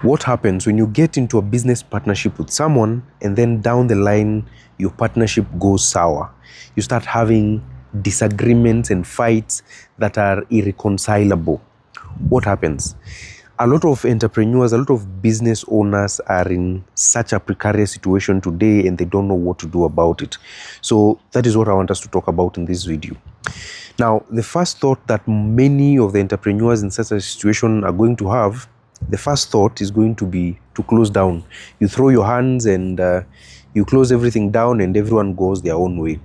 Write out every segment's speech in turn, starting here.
What happens when you get into a business partnership with someone and then down the line your partnership goes sour? You start having disagreements and fights that are irreconcilable. What happens? A lot of entrepreneurs, a lot of business owners are in such a precarious situation today and they don't know what to do about it. So that is what I want us to talk about in this video. Now, the first thought that many of the entrepreneurs in such a situation are going to have, the first thought is going to be to close down. You throw your hands and you close everything down and everyone goes their own way.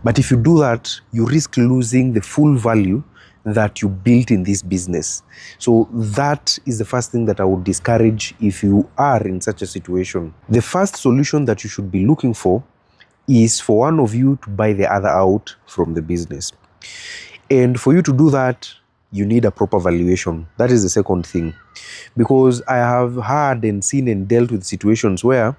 But if you do that, you risk losing the full value that you built in this business. So that is the first thing that I would discourage if you are in such a situation. The first solution that you should be looking for is for one of you to buy the other out from the business. And for you to do that, you need a proper valuation. That is the second thing. Because I have heard and seen and dealt with situations where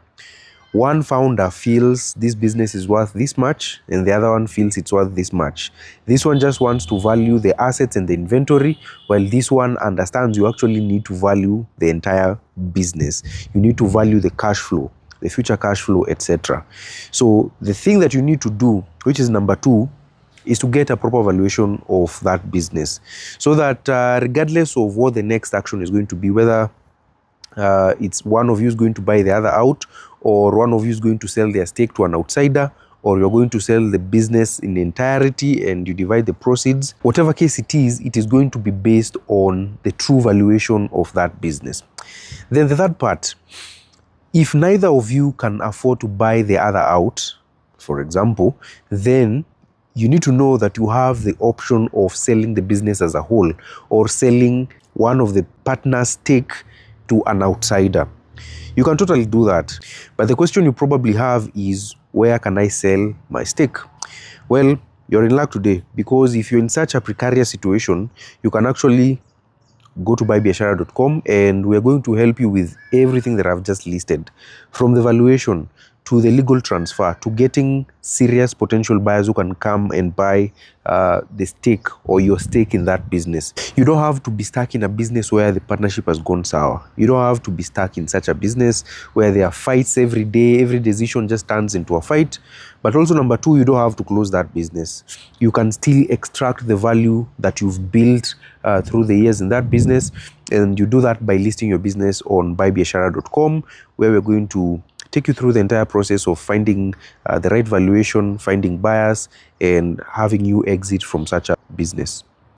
one founder feels this business is worth this much and the other one feels it's worth this much. This one just wants to value the assets and the inventory, while this one understands you actually need to value the entire business. You need to value the cash flow, the future cash flow, etc. So the thing that you need to do, which is number 2, is to get a proper valuation of that business, so that regardless of what the next action is going to be, whether it's one of you is going to buy the other out, or one of you is going to sell their stake to an outsider, or you're going to sell the business in entirety and you divide the proceeds, whatever case it is going to be based on the true valuation of that business. Then the third part, if neither of you can afford to buy the other out, for example, then you need to know that you have the option of selling the business as a whole, or selling one of the partners' stake to an outsider. You can totally do that. But the question you probably have is, where can I sell my stake? Well, you're in luck today, because if you're in such a precarious situation, you can actually go to buybiashara.com and we're going to help you with everything that I've just listed, from the valuation to the legal transfer to getting serious potential buyers who can come and buy the stake or your stake in that business. You don't have to be stuck in a business where the partnership has gone sour. You don't have to be stuck in such a business where there are fights every day. Every decision just turns into a fight. But also, number 2, you don't have to close that business. You can still extract the value that you've built through the years in that business. And you do that by listing your business on buybiashara.com, where we're going to take you through the entire process of finding the right valuation, finding buyers, and having you exit from such a business.